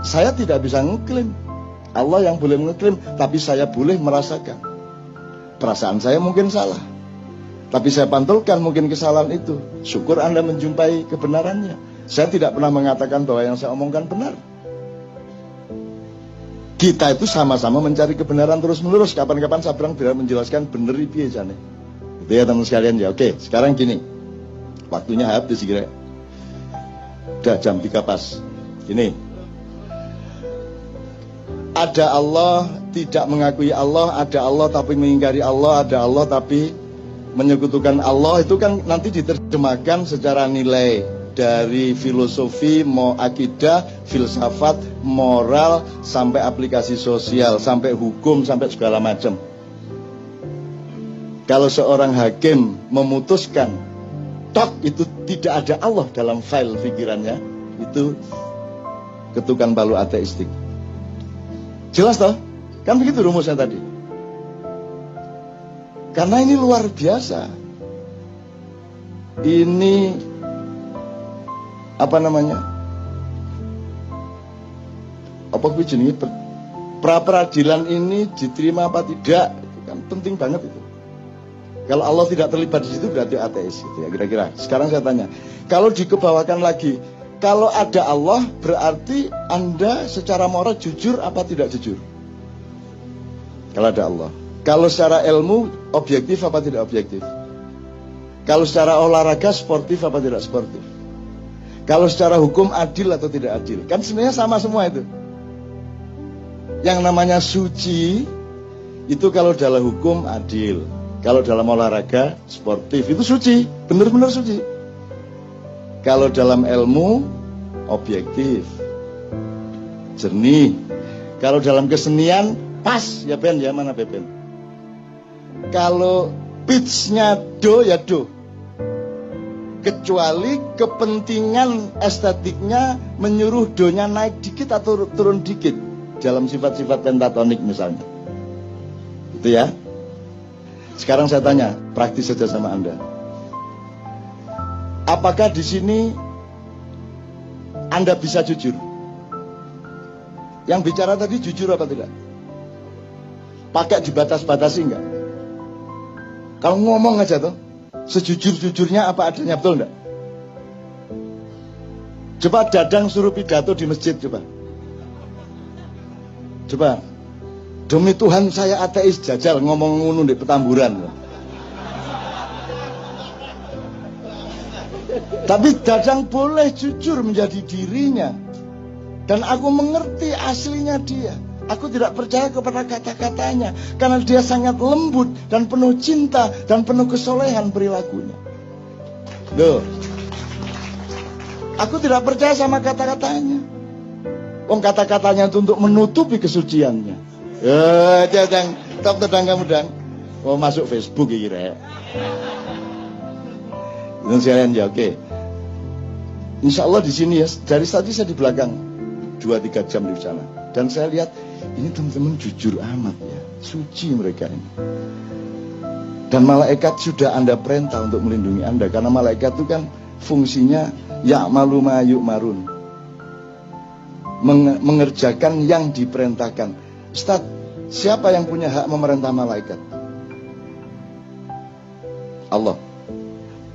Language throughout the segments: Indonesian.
Saya tidak bisa ngeklaim. Allah yang boleh ngeklaim, tapi saya boleh merasakan. Perasaan saya mungkin salah, tapi saya pantulkan mungkin kesalahan itu. Syukur Anda menjumpai kebenarannya. Saya tidak pernah mengatakan bahwa yang saya omongkan benar. Kita itu sama-sama mencari kebenaran terus-menerus. Kapan-kapan saya bilang biar menjelaskan bener piye jane. Itu ya teman sekalian ya. Oke, sekarang gini. Waktunya habis kira. Udah jam 3 pas. Gini. Ada Allah, tidak mengakui Allah. Ada Allah tapi mengingkari Allah. Ada Allah tapi menyekutukan Allah. Itu kan nanti diterjemahkan secara nilai. Dari filosofi, mau akidah, filsafat, moral, sampai aplikasi sosial, sampai hukum, sampai segala macam. Kalau seorang hakim memutuskan tok itu tidak ada Allah dalam file pikirannya, itu ketukan palu ateistik. Jelas toh? Kan begitu rumusnya tadi. Karena ini luar biasa. Ini apa namanya? Apa jenenge pra peradilan ini diterima apa tidak? Itu kan penting banget itu. Kalau Allah tidak terlibat di situ berarti ateis gitu ya kira-kira. Sekarang saya tanya, kalau dikebawakan lagi, kalau ada Allah berarti Anda secara moral jujur apa tidak jujur? Kalau ada Allah. Kalau secara ilmu objektif apa tidak objektif? Kalau secara olahraga sportif apa tidak sportif? Kalau secara hukum adil atau tidak adil? Kan sebenarnya sama semua itu. Yang namanya suci itu kalau dalam hukum adil, kalau dalam olahraga sportif itu suci, benar-benar suci. Kalau dalam ilmu objektif, jernih. Kalau dalam kesenian pas ya Ben ya, mana Ben? Kalau pitch-nya do ya do. Kecuali kepentingan estetiknya menyuruh donya naik dikit atau turun dikit dalam sifat-sifat pentatonik misalnya. Itu ya. Sekarang saya tanya, praktis saja sama Anda. Apakah di sini Anda bisa jujur? Yang bicara tadi jujur apa tidak? Pakai dibatas-batasi enggak? Kalau ngomong aja tuh, sejujur-jujurnya apa adanya, betul enggak? Coba Dadang suruh pidato di masjid, coba. Coba. Demi Tuhan saya ateis, jajal ngomong ngono di Petamburan. Tapi Dadang boleh jujur menjadi dirinya. Dan aku mengerti aslinya dia. Aku tidak percaya kepada kata-katanya. Karena dia sangat lembut dan penuh cinta dan penuh kesolehan perilakunya. Loh. Aku tidak percaya sama kata-katanya. Kata-katanya itu untuk menutupi kesuciannya. Dadang, top Dadang kamu Dan. Oh masuk Facebook kira ya. Itu sekalian ya, oke. Insya Allah di sini ya. Dari tadi saya di belakang 2-3 jam di sana. Dan saya lihat ini teman-teman jujur amat ya. Suci mereka ini. Dan malaikat sudah Anda perintah untuk melindungi Anda. Karena malaikat itu kan fungsinya ya'malu ma yu'marun. Mengerjakan yang diperintahkan. Ustaz, siapa yang punya hak memerintah malaikat? Allah.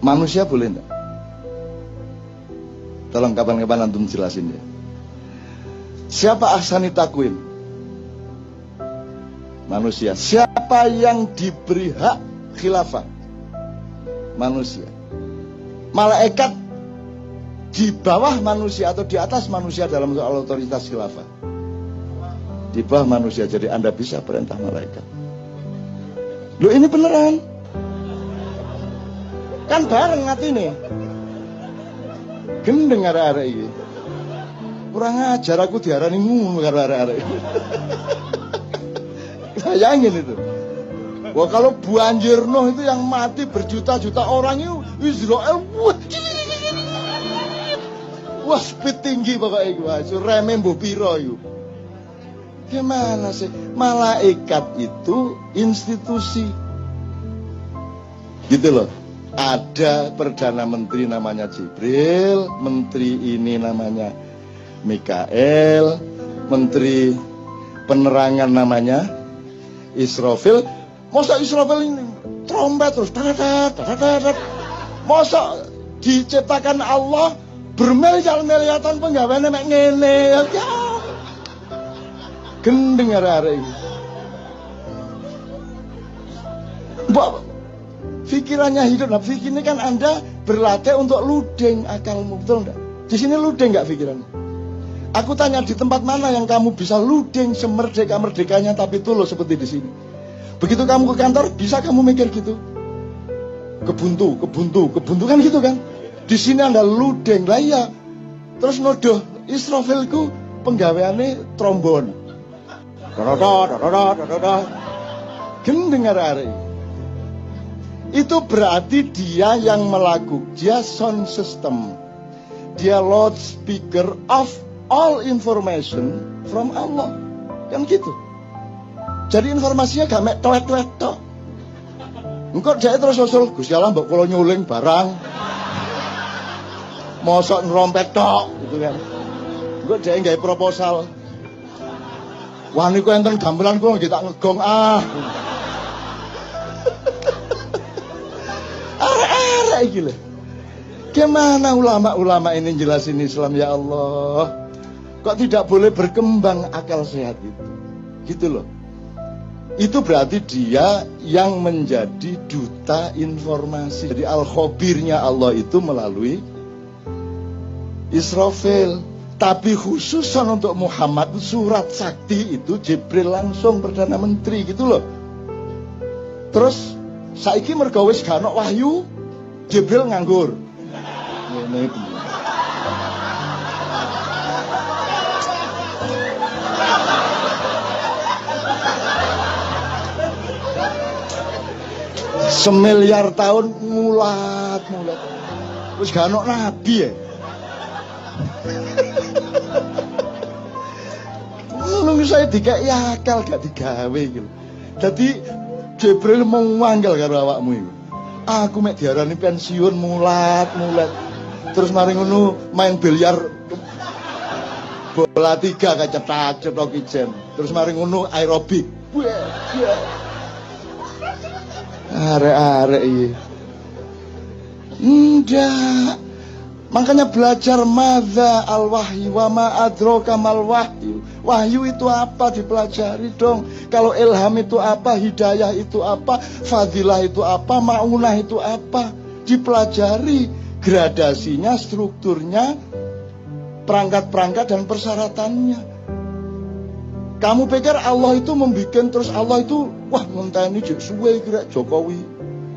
Manusia boleh enggak? Tolong kapan-kapan antum jelasin ya. Siapa ahsani takwim? Manusia. Siapa yang diberi hak khilafah? Manusia. Malaikat di bawah manusia atau di atas manusia dalam soal otoritas khilafah? Di bawah manusia. Jadi Anda bisa perintah malaikat. Loh ini beneran. Kan bareng hati nih. Gendeng arek-arek ini. Kurang ajar aku diarani ngono karo arek-arek. Bayangin itu. Wah kalau banjir Nuh itu yang mati berjuta-juta orang itu Israel. Wah speed tinggi pokoknya itu. Remeh mbuh piro itu. Gimana sih? Malaikat itu institusi. Gitu loh. Ada Perdana Menteri namanya Jibril, Menteri ini namanya Mikael, menteri penerangan namanya Israfil. Masa Israfil ini trompet terus tatatat. Masa diciptakan Allah bermiliar-miliatan penggaweane mek ngene ya. Gendeng arek-arek iki. Mbok pikirannya hidup. Nah, ini kan Anda berlatih untuk ludeng akalmu, betul enggak? Di sini ludeng enggak pikirannya? Aku tanya, di tempat mana yang kamu bisa ludeng semerdeka-merdekanya tapi tulus seperti di sini? Begitu kamu ke kantor, bisa kamu mikir gitu? Kebuntu kan gitu kan? Di sini Anda ludeng lah ya. Terus nodoh Israfilku penggaweane trombon. Gendeng arek-arek. Itu berarti dia yang melakukan, dia sound system, dia loudspeaker of all information from Allah, kan gitu. Jadi informasinya gak mek tuet-tuet tok. Engko dhek terus usul, Gusti Allah mbok kula nyuling barang. Mosok nrompet tok gitu kan. Engko dhek gawe proposal. Wah niku enten gamelan kula nggih tak ngegong ah. Arek-arek iki lho. Gimana ulama-ulama ini jelasin Islam ya Allah? Kok tidak boleh berkembang akal sehat itu? Gitu loh. Itu berarti dia yang menjadi duta informasi. Jadi al-khabirnya Allah itu melalui Israfil. Tapi khususan untuk Muhammad, surat sakti itu Jibril langsung Perdana Menteri gitu loh. Terus saiki mergo wis gak ono wahyu, Jibril nganggur. Ngene iki. Semiliar tahun mulat. Wis gak ono nabi ya. Nunggu saya dikai akal gak digawe gitu. Jadi Jibril mau manggil karo awakmu iku. Aku mek diarani pensiun mulat. Terus mari ngono main biliar bola 3 kacetak ijen. Terus mari ngono aerobik. Arek-arek iki. Ndak. Makanya belajar madza al-wahyu wa ma adraka mal wahyu. Wahyu itu apa? Dipelajari dong. Kalau ilham itu apa? Hidayah itu apa? Fadilah itu apa? Ma'unah itu apa? Dipelajari gradasinya, strukturnya, perangkat-perangkat dan persyaratannya. Kamu pikir Allah itu membikin terus Allah itu wah ngenteni jek suwe kira Jokowi.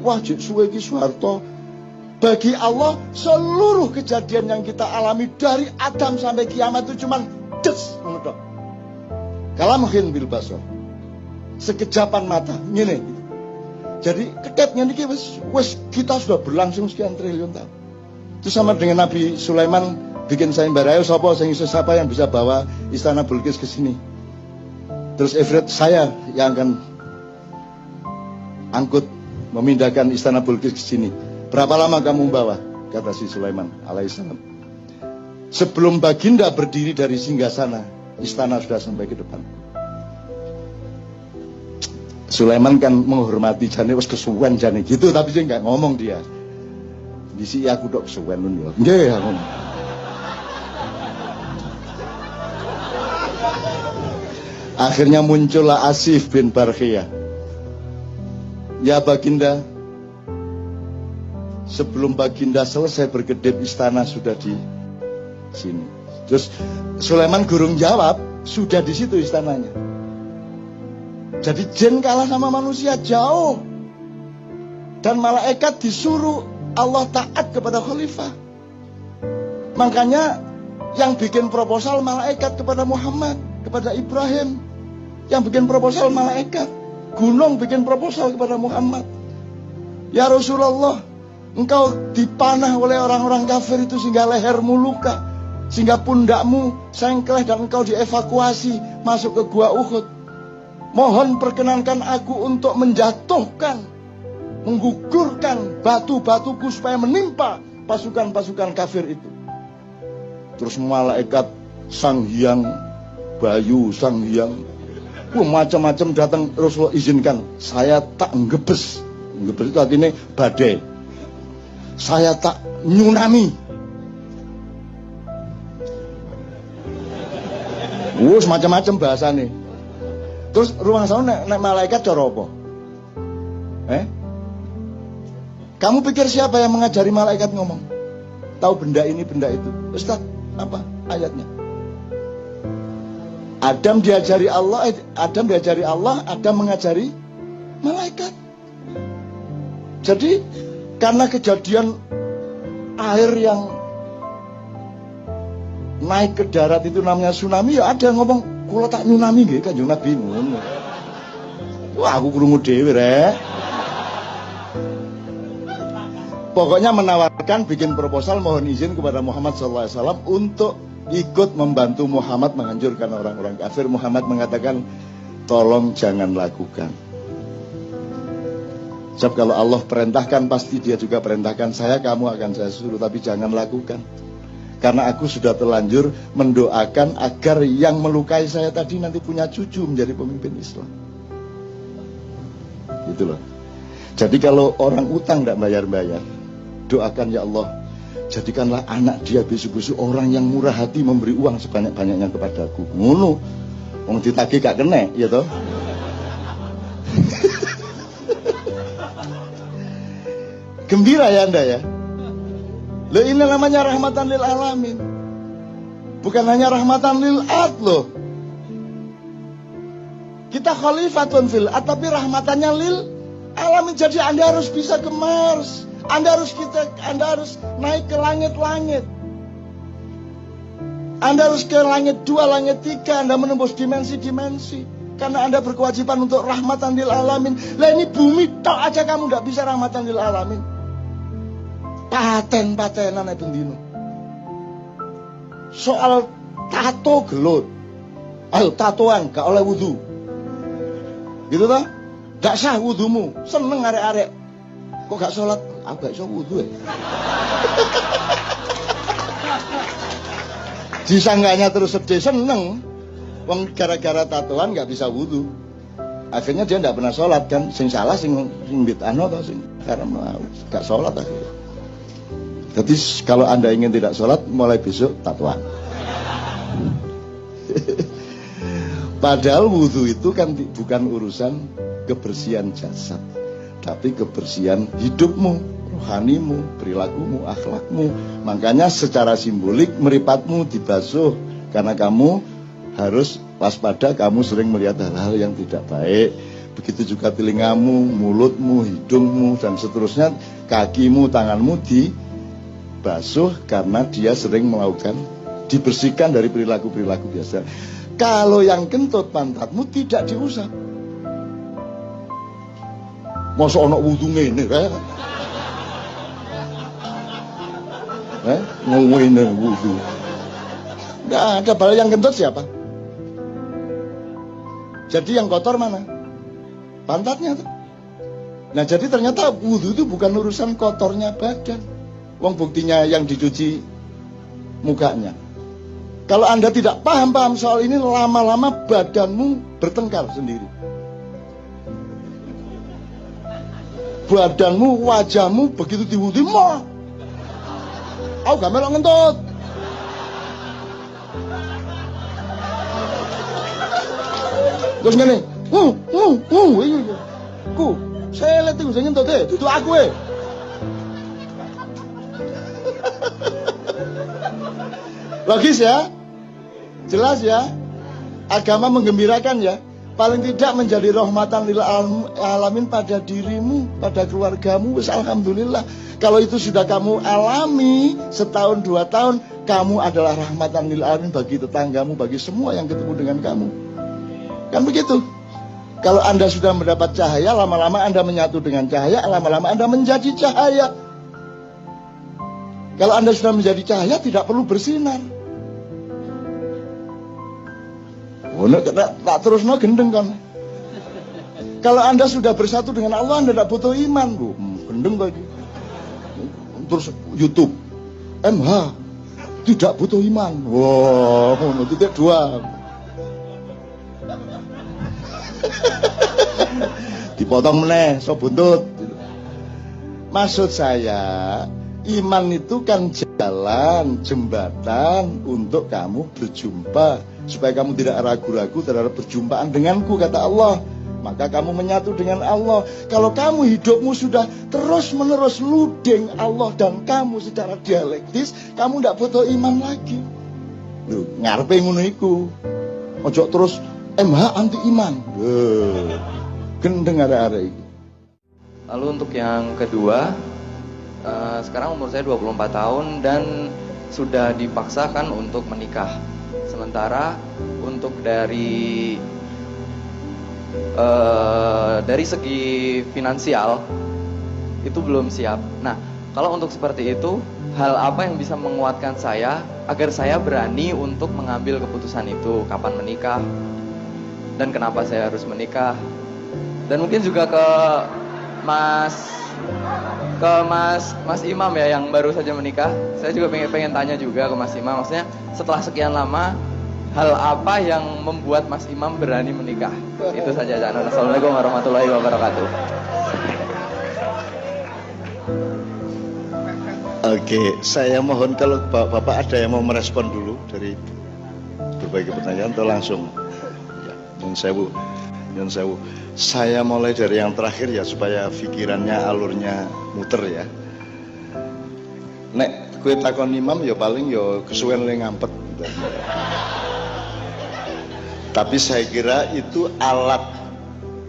Wah jek suwe ki Soeharto. Bagi Allah seluruh kejadian yang kita alami dari Adam sampai kiamat itu cuman des ngono. Kalamhin bil basar. Sekejapan mata ngene. Jadi ketepnya niki wis kita sudah berlangsung sekian triliun tahun. Itu sama dengan Nabi Sulaiman bikin sayembara, sapa sing iso siapa yang bisa bawa istana Bilqis ke sini. Terus Ifrit saya yang akan angkut memindahkan istana Bilqis ke sini. Berapa lama kamu bawa? Kata si Sulaiman alaihissalam. Sebelum baginda berdiri dari singgasana, istana sudah sampai ke depan. Sulaiman kan menghormati jane wis kesuwen jane gitu, tapi dia nggak ngomong dia. Disi aku dok kesuwen lho. Nggih aku. Akhirnya muncullah Asif bin Barkhiyah. Ya baginda, sebelum baginda selesai berkedip istana sudah di sini. Terus Sulaiman gurung jawab, sudah di situ istananya. Jadi jin kalah sama manusia jauh. Dan malaikat disuruh Allah taat kepada khalifah. Makanya yang bikin proposal malaikat kepada Muhammad, kepada Ibrahim. Yang bikin proposal malaikat. Gunung bikin proposal kepada Muhammad. Ya Rasulullah, engkau dipanah oleh orang-orang kafir itu sehingga lehermu luka, sehingga pundakmu sengkleh dan engkau dievakuasi masuk ke gua Uhud. Mohon perkenankan aku untuk menjatuhkan, menggugurkan batu-batuku supaya menimpa pasukan-pasukan kafir itu. Terus malaikat Sang Hyang Bayu, Sang Hyang, macam-macam datang. Rasulullah izinkan, saya tak ngebes. Ngebes itu artinya badai. Saya tak nyunami. Macam-macam bahasanya. Terus ruang sana nek malaikat cara apa? Kamu pikir siapa yang mengajari malaikat ngomong? Tahu benda ini, benda itu. Ustaz, apa ayatnya? Adam diajari Allah, Adam mengajari malaikat. Jadi karena kejadian air yang naik ke darat itu namanya tsunami, ya ada ngomong, kula tak nyunami nggih Kanjeng Nabi ngono. Wah, aku krungu dhewe rek. Pokoknya menawarkan bikin proposal, mohon izin kepada Muhammad SAW untuk ikut membantu Muhammad menghancurkan orang-orang kafir. Muhammad mengatakan, tolong jangan lakukan. Sebab kalau Allah perintahkan, pasti dia juga perintahkan saya, kamu akan saya suruh, tapi jangan lakukan. Karena aku sudah terlanjur mendoakan agar yang melukai saya tadi nanti punya cucu menjadi pemimpin Islam. Gitu loh. Jadi kalau orang utang tidak bayar-bayar, doakan, ya Allah, jadikanlah anak dia besok-besok orang yang murah hati memberi uang sebanyak-banyaknya kepadaku. Ngono. Wong ditagih gak kena, ya toh? Gembira ya Anda ya. Loh, ini namanya rahmatan lil alamin. Bukan hanya rahmatan lil ard loh. Kita khalifatun fil ard, tapi rahmatannya lil alamin. Jadi Anda harus bisa ke Mars. Anda harus naik ke langit-langit. Anda harus ke langit 2, langit 3. Anda menembus dimensi-dimensi. Karena Anda berkewajiban untuk rahmatan lil alamin. Lah ini bumi tok aja kamu gak bisa rahmatan lil alamin. Paten-patenan itu dino. Soal tato gelut. Ayo tatoan gak oleh wudu. Gitu toh? Gak sah wudumu. Seneng arek-arek. Kok gak sholat? Aku gak bisa wudu ya. Disangganya terus sedih, seneng. Wong gara-gara tatoan gak bisa wudu. Akhirnya dia gak pernah sholat kan. Sing salah sing bid'ahno atau sing karena gak sholat akhirnya. Jadi kalau Anda ingin tidak sholat, mulai besok tatoan. Padahal wudu itu kan bukan urusan kebersihan jasad, tapi kebersihan hidupmu, rohanimu, perilakumu, akhlakmu. Makanya secara simbolik meripatmu dibasuh, karena kamu harus waspada, kamu sering melihat hal-hal yang tidak baik. Begitu juga telingamu, mulutmu, hidungmu, dan seterusnya. Kakimu, tanganmu dibasuh karena dia sering melakukan, dibersihkan dari perilaku-perilaku biasa. Kalau yang kentut pantatmu tidak diusap. Masa ana wudu ngene kae. Ngene wudu. Enggak ada, bal yang kentut siapa? Jadi yang kotor mana? Pantatnya tuh. Nah, jadi ternyata wudu itu bukan urusan kotornya badan. Wong buktinya yang dicuci mukanya. Kalau Anda tidak paham soal ini, lama-lama badanmu bertengkar sendiri. Badanmu, wajahmu begitu diwudu, mah aku gak melok ngentut. Terus ngene, ku, saya lihat itu saya ngentut deh, itu aku Logis ya? Jelas ya? Agama menggembirakan ya? Paling tidak menjadi rahmatan lil alamin pada dirimu, pada keluargamu. Alhamdulillah. Kalau itu sudah kamu alami setahun 2 tahun, kamu adalah rahmatan lil alamin bagi tetanggamu, bagi semua yang ketemu dengan kamu. Kan begitu. Kalau Anda sudah mendapat cahaya, lama-lama Anda menyatu dengan cahaya, lama-lama Anda menjadi cahaya. Kalau Anda sudah menjadi cahaya, tidak perlu bersinar. Tak terus gendeng kan. Kalau Anda sudah bersatu dengan Allah, Anda tidak butuh iman. Gendeng lagi. Terus YouTube MH tidak butuh iman. Wow, tidak dua. Dipotong meneh, so buntut. Maksud saya, iman itu kan jalan, jembatan untuk kamu berjumpa, supaya kamu tidak ragu-ragu terhadap perjumpaan denganku, kata Allah. Maka kamu menyatu dengan Allah. Kalau kamu hidupmu sudah terus-menerus luding Allah dan kamu secara dialektis, kamu tidak butuh iman lagi. Loh, ngarepe ngono iku. Ojo terus MH anti iman. Gendeng arek-arek iki. Lalu untuk yang kedua, sekarang umur saya 24 tahun dan sudah dipaksakan untuk menikah. Sementara untuk dari segi finansial itu belum siap. Nah, kalau untuk seperti itu, hal apa yang bisa menguatkan saya agar saya berani untuk mengambil keputusan itu, kapan menikah dan kenapa saya harus menikah? Dan mungkin juga ke Mas Imam ya, yang baru saja menikah. Saya juga pengen tanya juga ke Mas Imam, maksudnya setelah sekian lama, hal apa yang membuat Mas Imam berani menikah? Itu saja. Assalamualaikum warahmatullahi wabarakatuh. Oke, saya mohon kalau Bapak ada yang mau merespon dulu dari berbagai pertanyaan atau langsung. Ya, Nyun sewu. Saya mulai dari yang terakhir ya, supaya pikirannya alurnya muter ya. Nek kue takon imam ya paling ya kesuwen le ngampet. Tapi saya kira itu alat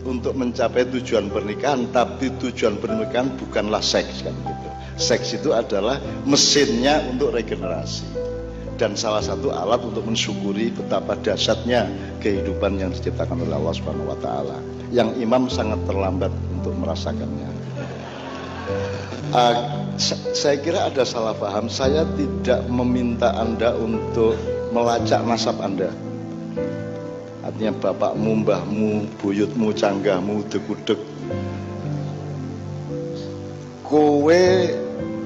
untuk mencapai tujuan pernikahan, tapi tujuan pernikahan bukanlah seks kan gitu. Seks itu adalah mesinnya untuk regenerasi dan salah satu alat untuk mensyukuri betapa dahsyatnya kehidupan yang diciptakan oleh Allah Subhanahu wa taala. Yang imam sangat terlambat untuk merasakannya. Saya kira ada salah paham. Saya tidak meminta Anda untuk melacak nasab Anda. Artinya bapakmu, mbahmu, buyutmu, canggahmu, dekudek. Kowe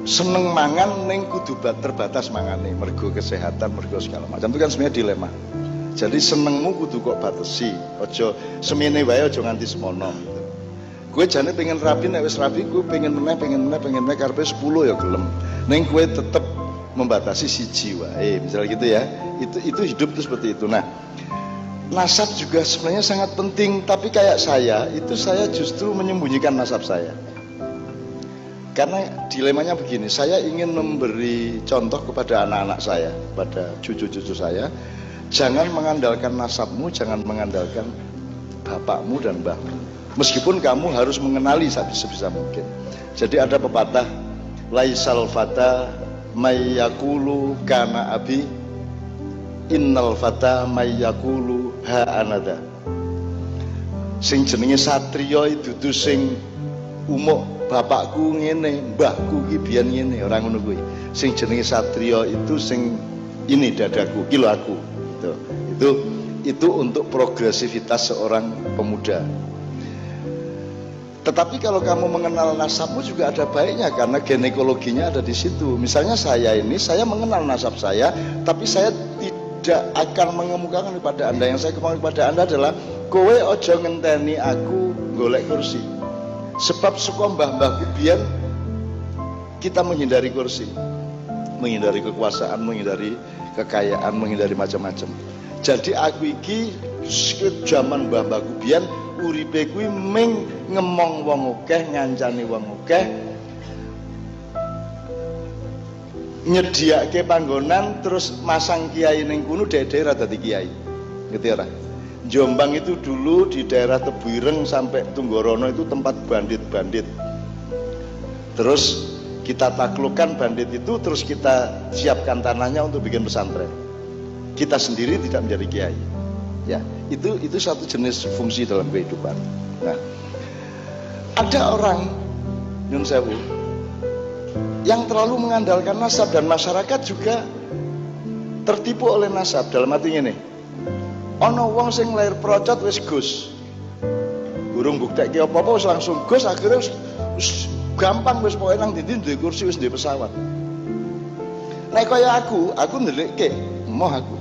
seneng mangan ning kudu terbatas mangane, mergo kesehatan, mergo segala macam. Itu kan sebenarnya dilema. Jadi senengmu kudu kok batesi, ojo semene wae, ojo nganti semono gitu. Gue jane pengen rapi, nek wis rapi gue pengen meneh karepe 10 ya gelem. Ning gue tetep membatasi siji wae, misalnya gitu ya. Itu hidup itu seperti itu. Nah, nasab juga sebenarnya sangat penting, tapi kayak saya justru menyembunyikan nasab saya. Karena dilemanya begini, saya ingin memberi contoh kepada anak-anak saya, pada cucu-cucu saya. Jangan mengandalkan nasabmu, jangan mengandalkan bapakmu dan mbahmu. Meskipun kamu harus mengenali sebisa mungkin. Jadi ada pepatah, laisal fata mayyakulu kana abi, innal fata mayyakulu ha anada. Sing jenenge satriya dudu sing umuk bapakku ngene, mbahku ki biyen ngene, ora ngono kuwi. Sing jenenge satriya itu sing ini dadaku, ki lho aku. Itu untuk progresivitas seorang pemuda. Tetapi kalau kamu mengenal nasabmu juga ada baiknya, karena ginekologinya ada di situ. Misalnya saya mengenal nasab saya, tapi saya tidak akan mengemukakan kepada Anda. Yang saya kemukakan kepada Anda adalah kowe ojo ngenteni aku golek kursi. Sebab suka mbah-mbahku biyen kita menghindari kursi, menghindari kekuasaan, menghindari kekayaan, menghindari macam-macam. Jadi aku iki zaman mbah-mbahku biyen uripe kuwi ming ngemong wong akeh, ngancani wong akeh, nyediake panggonan, terus masang kiai ning kono, daerah dadi kiai. Ngerti ora? Jombang itu dulu di daerah Tebuireng sampai Tunggorono itu tempat bandit-bandit. Terus kita taklukkan bandit itu, terus kita siapkan tanahnya untuk bikin pesantren. Kita sendiri tidak menjadi kiai. Ya, itu satu jenis fungsi dalam kehidupan. Nah, ada orang nyun sewu yang terlalu mengandalkan nasab, dan masyarakat juga tertipu oleh nasab. Dalam artinya nih, ana wong sing lair procot wis Gus, burung buktekke apa-apa wis langsung Gus, akhirnya wis gampang, wis pokoke nang ndi duwe kursi, wis duwe pesawat. Nek kaya aku ndelikke emoh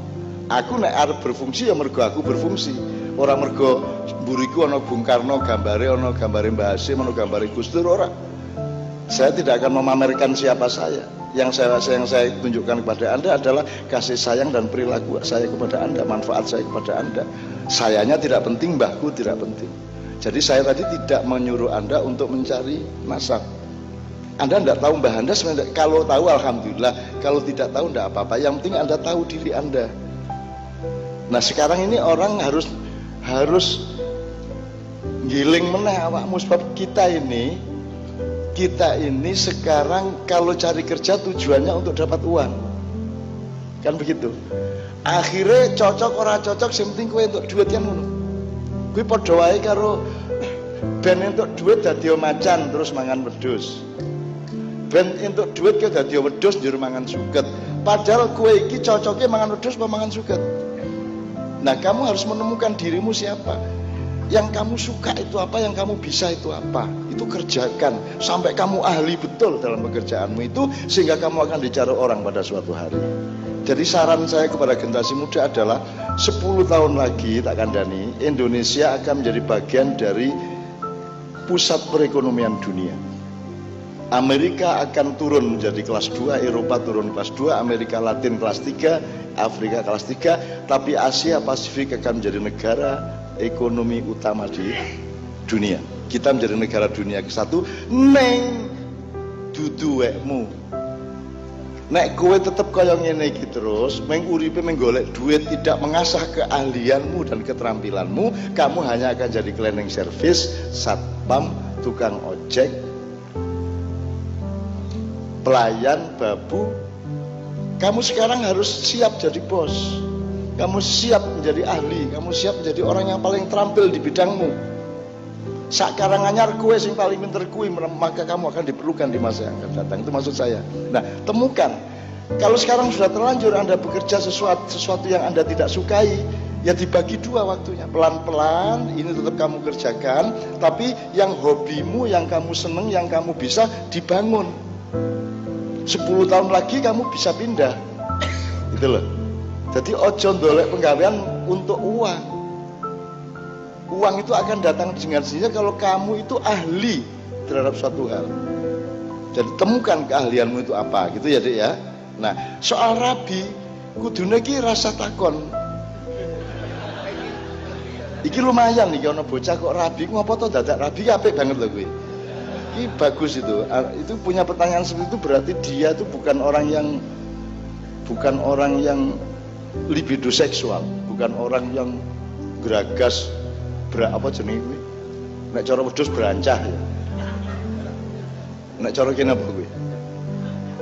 aku nek arep berfungsi ya mergo aku berfungsi. Ora mergo mburiku ana Bung Karno gambare, ana gambare Mbah Hasyim, ana gambare Gus Dur, ora. Saya tidak akan memamerkan siapa saya. Yang saya tunjukkan kepada Anda adalah kasih sayang dan perilaku saya kepada Anda, manfaat saya kepada Anda. Sayanya tidak penting, mbahku tidak penting. Jadi saya tadi tidak menyuruh Anda untuk mencari nasab. Anda tidak tahu mbah Anda sebenarnya. Kalau tahu alhamdulillah, kalau tidak tahu tidak apa-apa. Yang penting Anda tahu diri Anda. Nah sekarang ini orang harus giling meneh awakmu, sebab kita ini sekarang kalau cari kerja tujuannya untuk dapat uang, kan begitu. Akhirnya cocok ora cocok, sing penting kowe entuk duit kan ngono. Kuwi padha wae karo ben entuk duit dadi macan terus mangan wedhus. Ben entuk duit kowe dadi wedhus njur mangan suket. Padahal kowe iki cocoke mangan wedhus apa mangan suket. Nah, kamu harus menemukan dirimu siapa. Yang kamu suka itu apa, yang kamu bisa itu apa. Itu kerjakan sampai kamu ahli betul dalam pekerjaanmu itu, sehingga kamu akan dicari orang pada suatu hari. Jadi saran saya kepada generasi muda adalah 10 tahun lagi tak kandani, Indonesia akan menjadi bagian dari pusat perekonomian dunia. Amerika akan turun menjadi kelas 2, Eropa turun kelas 2, Amerika Latin kelas 3, Afrika kelas 3, tapi Asia Pasifik akan menjadi negara ekonomi utama di dunia. Kita menjadi negara dunia ke-1 neng dudu wekmu. Nek kowe tetep kaya ngene iki terus, meng uripe menggolek duit, tidak mengasah keahlianmu dan keterampilanmu, kamu hanya akan jadi cleaning service, satpam, tukang ojek, pelayan, babu. Kamu sekarang harus siap jadi bos. Kamu siap menjadi ahli, kamu siap menjadi orang yang paling terampil di bidangmu. Sakarang anyar kue sing paling pinter kue, maka kamu akan diperlukan di masa yang akan datang. Itu maksud saya. Nah, temukan. Kalau sekarang sudah terlanjur Anda bekerja sesuatu yang Anda tidak sukai, ya dibagi dua waktunya. Pelan-pelan ini tetap kamu kerjakan, tapi yang hobimu, yang kamu seneng, yang kamu bisa dibangun. 10 tahun lagi kamu bisa pindah. Gitu loh. Jadi ojo ndolek penggawean untuk uang. Uang itu akan datang dengan sendirinya kalau kamu itu ahli terhadap suatu hal. Jadi temukan keahlianmu itu apa, gitu ya Dek ya. Nah, soal rabi, kudune iki rasa takon. Iki lumayan nih kalau bocah kok rabi, ngopo to dadak rabi, apik banget loh gue. Ini bagus itu. Itu punya pertanyaan seperti itu berarti dia itu bukan orang yang libido seksual, bukan orang yang geragas apa jenenge kuwi. Nek cara wedhus berancah ya. Nek cara kene apa kuwi?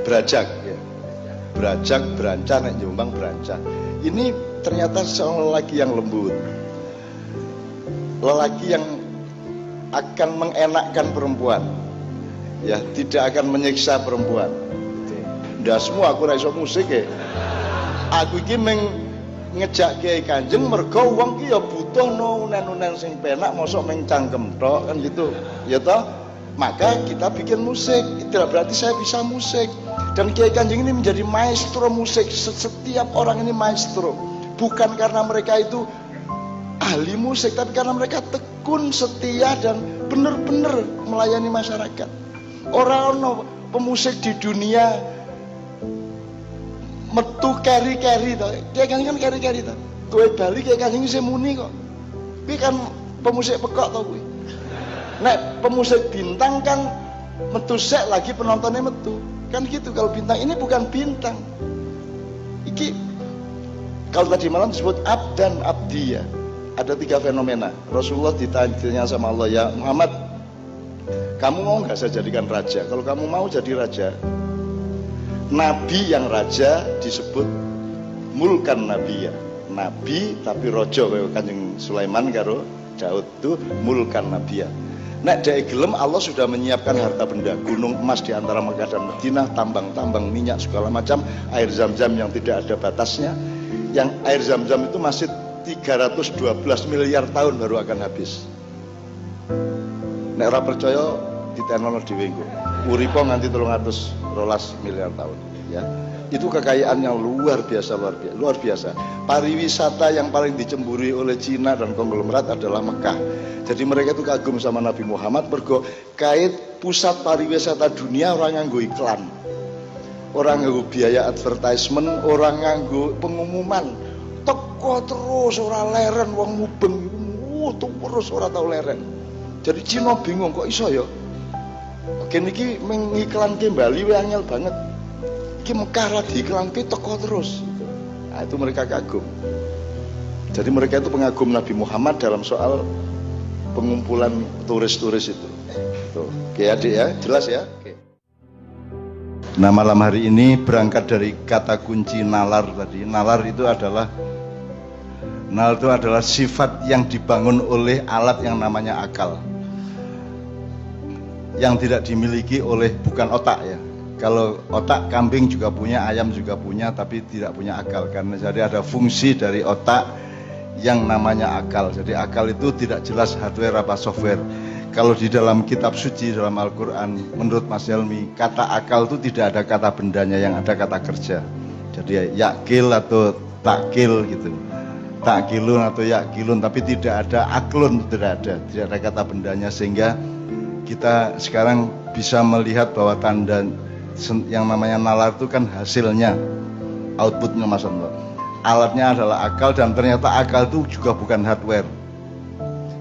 Berajak ya. Berajak, berancah, nek Jombang berancah. Ini ternyata seorang lelaki yang lembut. Lelaki yang akan mengenakkan perempuan. Ya, tidak akan menyiksa perempuan. Ndak semua aku ra iso musik ya. Aku iki ngejak Kiai Kanjeng mergo wong ki ya butuh unen-unen sing penak, mosok meng cangkem tok kan gitu. Ya toh? Maka kita bikin musik. Tidak berarti saya bisa musik. Dan Kiai Kanjeng ini menjadi maestro musik. Setiap orang ini maestro. Bukan karena mereka itu ahli musik, tapi karena mereka tekun, setia dan benar-benar melayani masyarakat. Orang pemusik di dunia metu keri-keri to. Kiai Kanjeng kan keri-keri to. Kowe bali Kiai Kanjeng isih muni kok. Kuwi kan pemusik pekok to kuwi. Nek pemusik bintang kan metu sek lagi penontonnya metu. Kan gitu. Kalau bintang ini bukan bintang. Iki kalau tadi malam disebut abdan abdiya. Ada 3 fenomena. Rasulullah ditanya sama Allah, ya Muhammad, kamu mau nggak saya jadikan raja? Kalau kamu mau jadi raja, Nabi yang raja disebut mulkan nabiya. Nabi tapi rojo kayak Kanjeng Sulaiman karo Daud itu mulkan nabiya. Nek dek gelem Allah sudah menyiapkan harta benda, gunung emas di antara Mekah dan Madinah, tambang-tambang minyak segala macam, air zam-zam yang tidak ada batasnya. Yang air zam-zam itu masih 312 miliar tahun baru akan habis. Nek ora percaya ditenono dhewe engko. Uripa nganti 312 miliar tahun ya. Itu kekayaan yang luar biasa. Pariwisata yang paling dicemburi oleh Cina dan konglomerat adalah Mekah. Jadi mereka itu kagum sama Nabi Muhammad, mergo kait pusat pariwisata dunia orang nganggo iklan, orang nganggo biaya advertisement, orang nganggo pengumuman, teko terus ora leren wong mubeng, terus ora tau leren. Jadi Cina bingung kok iso ya. Oke niki mengiklanke Bali wae angel banget. Iki Mekah ra diiklanke teko terus. Nah, itu mereka kagum. Jadi mereka itu pengagum Nabi Muhammad dalam soal pengumpulan turis-turis itu. Tuh, oke adik ya, jelas ya. Oke. Nah malam hari ini berangkat dari kata kunci nalar tadi. Nalar itu adalah sifat yang dibangun oleh alat yang namanya akal, yang tidak dimiliki oleh bukan otak ya. Kalau otak kambing juga punya, ayam juga punya, tapi tidak punya akal. Karena jadi ada fungsi dari otak yang namanya akal. Jadi akal itu tidak jelas hardware apa software. Kalau di dalam kitab suci dalam Al-Quran, menurut Mas Helmi, kata akal itu tidak ada kata bendanya, yang ada kata kerja. Jadi yakil atau takil gitu, takilun atau yakilun, tapi tidak ada aklun, tidak ada kata bendanya. Sehingga kita sekarang bisa melihat bahwa tanda yang namanya nalar itu kan hasilnya, outputnya Mas Anto. Alatnya adalah akal, dan ternyata akal itu juga bukan hardware,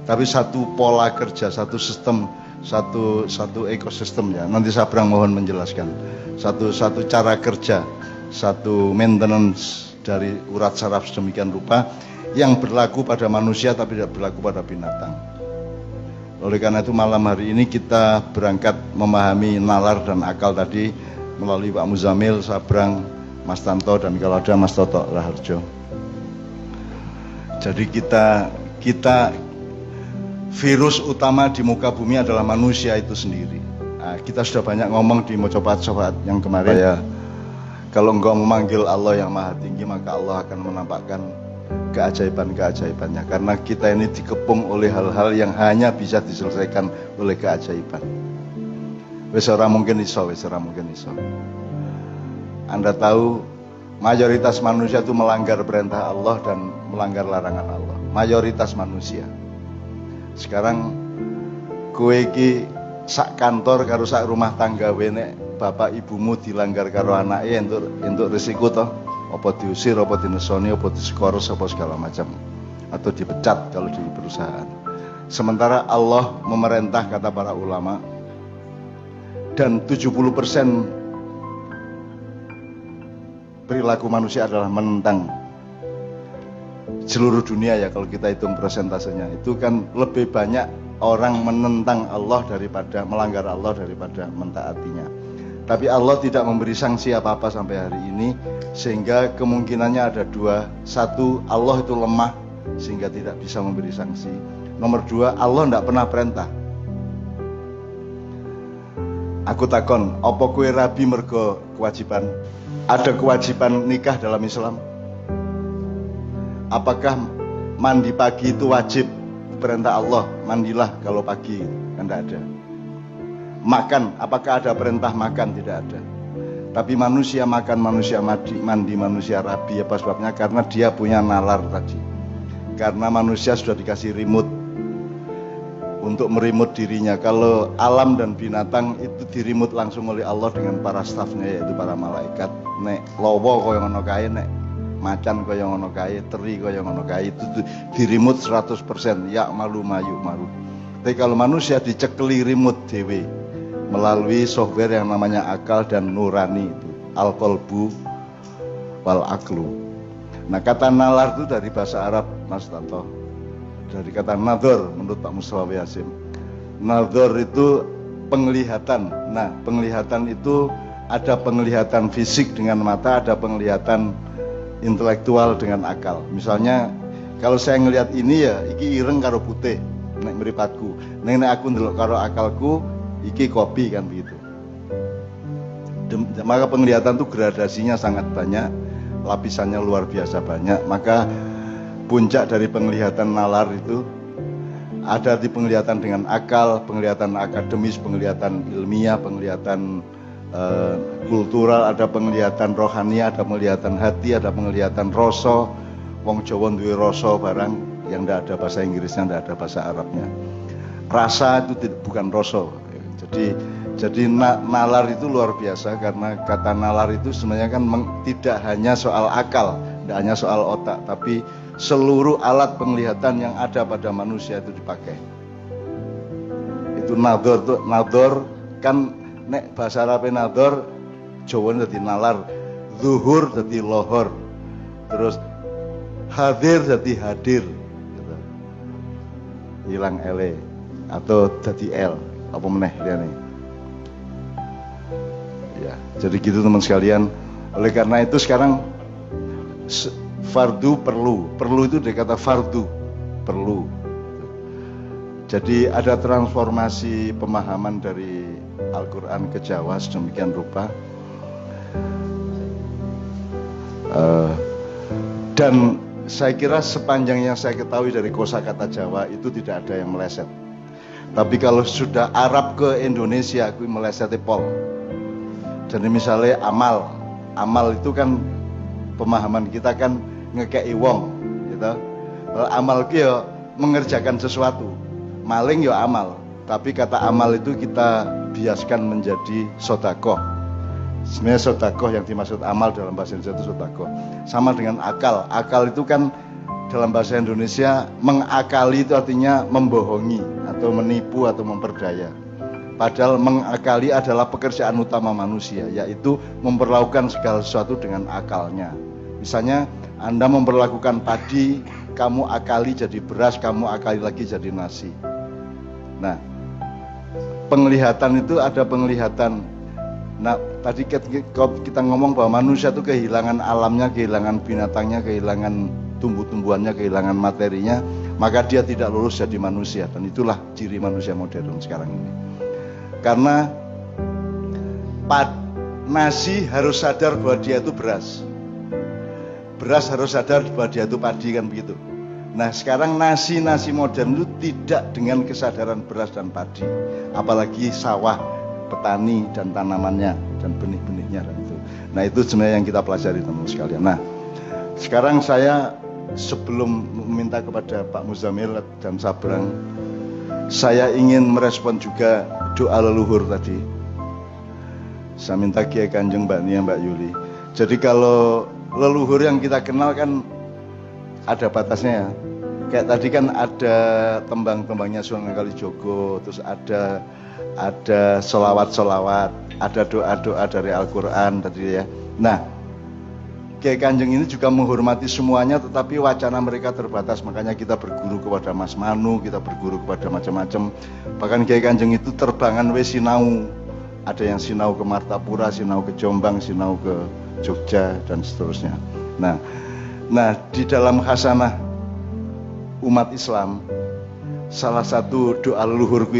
tapi satu pola kerja, satu sistem, satu ekosistem ya. Nanti Sabrang mohon menjelaskan satu cara kerja, satu maintenance dari urat saraf sedemikian rupa yang berlaku pada manusia tapi tidak berlaku pada binatang. Oleh karena itu malam hari ini kita berangkat memahami nalar dan akal tadi melalui Pak Muzamil, Sabrang, Mas Tanto, dan kalau ada Mas Toto Raharjo. Jadi kita virus utama di muka bumi adalah manusia itu sendiri. Nah, kita sudah banyak ngomong di Mocopat yang kemarin ya. Kalau engkau memanggil Allah yang maha tinggi, maka Allah akan menampakkan keajaiban-keajaibannya. Karena kita ini dikepung oleh hal-hal yang hanya bisa diselesaikan oleh keajaiban. Wis ora mungkin iso. Anda tahu mayoritas manusia itu melanggar perintah Allah dan melanggar larangan Allah. Mayoritas manusia. Sekarang kowe iki sak kantor karo sak rumah tangga nek bapak ibumu dilanggar karo anake entuk risiko toh, apa diusir, apa dinesoni, apa diskoros, apa segala macam, atau dipecat kalau di perusahaan. Sementara Allah memerintah, kata para ulama, dan 70% perilaku manusia adalah menentang seluruh dunia ya. Kalau kita hitung persentasenya, itu kan lebih banyak orang menentang Allah daripada melanggar Allah daripada mentaatinya. Tapi Allah tidak memberi sanksi apa-apa sampai hari ini, sehingga kemungkinannya ada dua. Satu, Allah itu lemah sehingga tidak bisa memberi sanksi. Nomor dua, Allah tidak pernah perintah. Aku takon, apa kue rabi mergo kewajiban? Ada kewajiban nikah dalam Islam? Apakah mandi pagi itu wajib? Perintah Allah, mandilah kalau pagi, kan tidak ada. Makan, apakah ada perintah makan? Tidak ada. Tapi manusia makan, manusia mandi, manusia rabi. Apa sebabnya? Karena dia punya nalar tadi. Karena manusia sudah dikasih remote untuk merimut dirinya. Kalau alam dan binatang itu dirimut langsung oleh Allah dengan para stafnya, yaitu para malaikat. Nek lowo kaya ngono kae, nek macan kaya ngono kae, teri kaya ngono kae, itu dirimut 100%, ya malu mayu malu. Tapi kalau manusia dicekeli remote dewe melalui software yang namanya akal dan nurani, itu al-qalbu wal aklu. Nah, kata nalar itu dari bahasa Arab, Mas Tanto, dari kata nadhor menurut Pak Mustafa Yasim. Nadhor itu penglihatan. Nah, penglihatan itu ada penglihatan fisik dengan mata, ada penglihatan intelektual dengan akal. Misalnya kalau saya ngelihat ini ya, iki ireng karo putih nek mripatku. Nek aku ndelok karo akalku, iki kopi, kan begitu. Maka penglihatan itu gradasinya sangat banyak, lapisannya luar biasa banyak. Maka puncak dari penglihatan nalar itu ada di penglihatan dengan akal, penglihatan akademis, penglihatan ilmiah, penglihatan kultural, ada penglihatan rohani, ada penglihatan hati, ada penglihatan rasa. Wong Jawa duwe rasa barang yang tidak ada bahasa Inggrisnya, tidak ada bahasa Arabnya. Rasa itu bukan rasa. Jadi nalar itu luar biasa, karena kata nalar itu sebenarnya kan tidak hanya soal akal, tidak hanya soal otak, tapi seluruh alat penglihatan yang ada pada manusia itu dipakai. Itu nador kan nek bahasa Arabnya nador, Jawa jadi nalar, zuhur jadi lohor, terus hadir jadi hadir, hilang ele atau jadi l apa meneh liane. Ya, jadi gitu teman sekalian. Oleh karena itu sekarang fardu perlu itu dari kata fardu, perlu. Jadi ada transformasi pemahaman dari Al-Quran ke Jawa sedemikian rupa, dan saya kira sepanjang yang saya ketahui dari kosakata Jawa itu tidak ada yang meleset. Tapi kalau sudah Arab ke Indonesia, aku meleset pol. Jadi misalnya amal itu kan pemahaman kita kan ngekei wong, gitu. Amal itu ya mengerjakan sesuatu. Maling ya amal, tapi kata amal itu kita biaskan menjadi sodakoh. Sebenarnya sodakoh yang dimaksud amal dalam bahasa Indonesia itu sodakoh. Sama dengan akal. Akal itu kan dalam bahasa Indonesia mengakali itu artinya membohongi atau menipu atau memperdaya. Padahal mengakali adalah pekerjaan utama manusia, yaitu memperlakukan segala sesuatu dengan akalnya. Misalnya Anda memperlakukan padi, kamu akali jadi beras, kamu akali lagi jadi nasi. Nah, penglihatan itu ada penglihatan. Nah, tadi kita ngomong bahwa manusia itu kehilangan alamnya, kehilangan binatangnya, kehilangan tumbuh-tumbuhannya, kehilangan materinya, maka dia tidak lulus jadi manusia. Dan itulah ciri manusia modern sekarang ini. Karena nasi harus sadar bahwa dia itu beras. Beras harus sadar bahwa dia itu padi, kan begitu. Nah, sekarang nasi modern itu tidak dengan kesadaran beras dan padi, apalagi sawah, petani dan tanamannya dan benih-benihnya dan itu. Nah, itu sebenarnya yang kita pelajari teman-teman sekalian. Nah, sekarang saya sebelum meminta kepada Pak Muzamil dan Sabrang, saya ingin merespon juga doa leluhur tadi. Saya minta Kiai Kanjeng, Mbak Nia, Mbak Yuli. Jadi kalau leluhur yang kita kenal kan ada batasnya ya. Kayak tadi kan ada tembang-tembangnya Sunan Kalijogo, terus ada solawat-solawat, ada doa-doa dari Al-Quran tadi ya. Nah, Kiai Kanjeng ini juga menghormati semuanya, tetapi wacana mereka terbatas, makanya kita berguru kepada Mas Manu, kita berguru kepada macam-macam. Bahkan Kiai Kanjeng itu terbangan sinau, ada yang sinau ke Martapura, sinau ke Jombang, sinau ke Jogja dan seterusnya. Nah di dalam khasanah umat Islam, salah satu doa leluhurku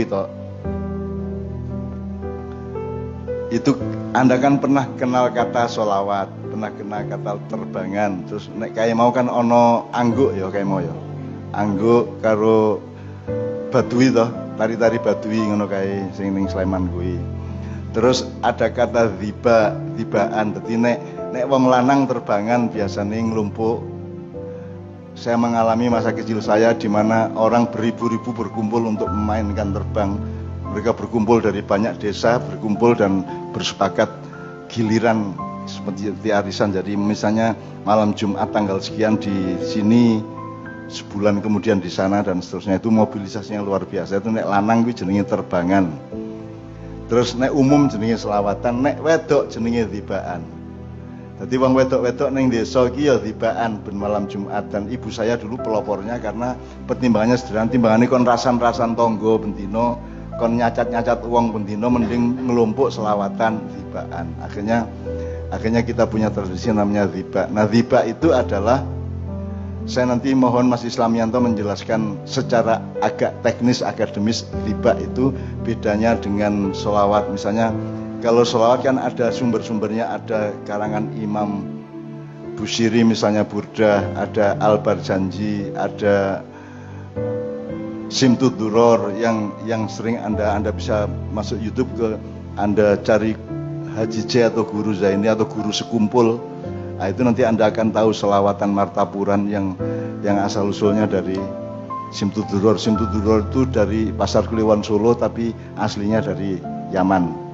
itu Anda kan pernah kenal kata solawat, pernah kenal kata terbangan, terus nek kayak mau kan ono angguk ya, kayak mau ya angguk karo badui toh, tari-tari badui ngono kae sing ning Sleman kuwi. Terus ada kata dhibaan, dadi nek wong lanang terbangan biasane nglumpuk. Saya mengalami masa kecil saya di mana orang beribu-ribu berkumpul untuk memainkan terbang. Mereka berkumpul dari banyak desa, berkumpul dan bersepakat giliran seperti arisan. Jadi misalnya malam Jumat tanggal sekian di sini, sebulan kemudian di sana dan seterusnya. Itu mobilisasinya luar biasa. Itu nek lanang kuwi jenenge terbangan. Terus nek umum jenenge selawatan, nek wedok jenenge dhibaan. Jadi wong wedok-wedok ning desa iki ya dhibaan ben malam Jumat, dan ibu saya dulu pelopornya karena pertimbangannya sederhana, timbangane kon rasan-rasan tangga bendino, kon nyacat-nyacat wong bendino, mending ngelumpuk selawatan dhibaan. Akhirnya kita punya tradisi namanya dhiba. Nah, dhiba itu adalah, saya nanti mohon Mas Islamianto menjelaskan secara agak teknis akademis dhiba itu bedanya dengan sholawat. Misalnya kalau sholawat kan ada sumber-sumbernya, ada karangan Imam Busiri misalnya Burdah, ada Al-Barzanji, ada Simtud Duror yang sering Anda bisa masuk YouTube Anda cari Haji J atau Guru Zaini atau Guru Sekumpul, nah, itu nanti Anda akan tahu selawatan martapuran yang asal usulnya dari Simtuduror. Simtuduror itu dari Pasar Kliwon Solo tapi aslinya dari Yaman.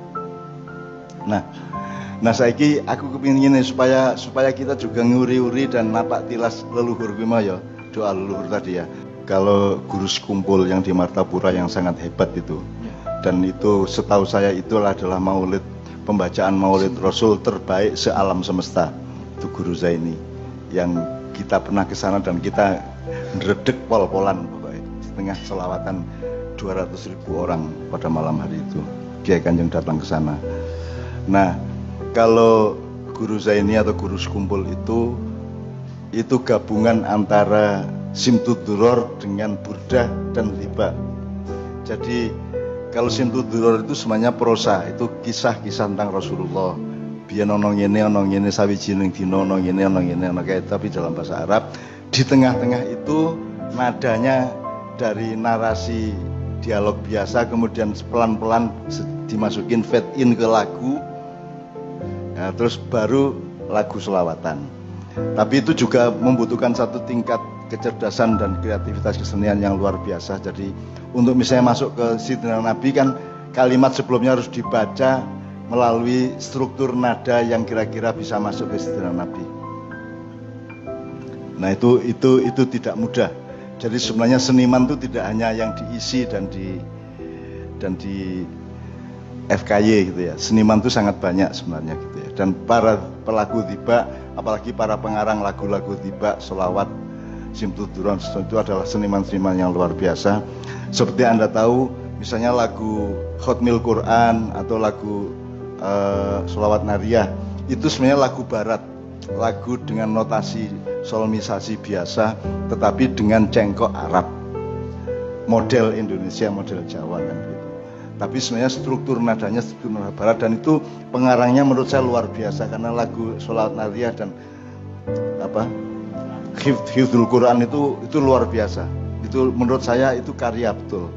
Nah saiki aku kepingin supaya kita juga nguri-uri dan napak tilas leluhur kuwi ya, doa leluhur tadi ya. Kalau Guru Sekumpul yang di Martapura yang sangat hebat itu. Dan itu setahu saya itu adalah maulid, pembacaan maulid Rasul terbaik sealam semesta. Itu Guru Zaini yang kita pernah ke sana dan kita ngeredek pol-polan pokoknya setengah selawatan 200.000 orang pada malam hari itu. Kiai Kanjeng datang ke sana. Nah, kalau Guru Zaini atau Guru Sekumpul itu gabungan antara Simtuduror dengan Burdah dan Riba. Jadi kalau Simtuduror itu semuanya prosa, itu kisah-kisah tentang Rasulullah. Biyen ono ngene sawijining dina ono ngene kayak, tapi dalam bahasa Arab. Di tengah-tengah itu nadanya dari narasi dialog biasa, kemudian pelan-pelan dimasukin fade in ke lagu. Nah, terus baru lagu selawatan. Tapi itu juga membutuhkan satu tingkat kecerdasan dan kreativitas kesenian yang luar biasa. Jadi untuk misalnya masuk ke Sidina Nabi kan kalimat sebelumnya harus dibaca melalui struktur nada yang kira-kira bisa masuk ke Sidina Nabi. Nah itu tidak mudah. Jadi sebenarnya seniman itu tidak hanya yang diisi dan di FKY gitu ya. Seniman itu sangat banyak sebenarnya gitu ya. Dan para pelaku tiba, apalagi para pengarang lagu-lagu tiba, selawat, Simtuduror itu adalah seniman-seniman yang luar biasa. Seperti Anda tahu, misalnya lagu Khotmil Quran atau lagu Sholawat Nariyah, itu sebenarnya lagu barat, lagu dengan notasi solmisasi biasa, tetapi dengan cengkok Arab, model Indonesia, model Jawa kan gitu. Tapi sebenarnya struktur nadanya struktur nada barat, dan itu pengarangnya menurut saya luar biasa karena lagu Sholawat Nariyah dan Hifdzul Quran itu luar biasa. Itu menurut saya itu karya betul.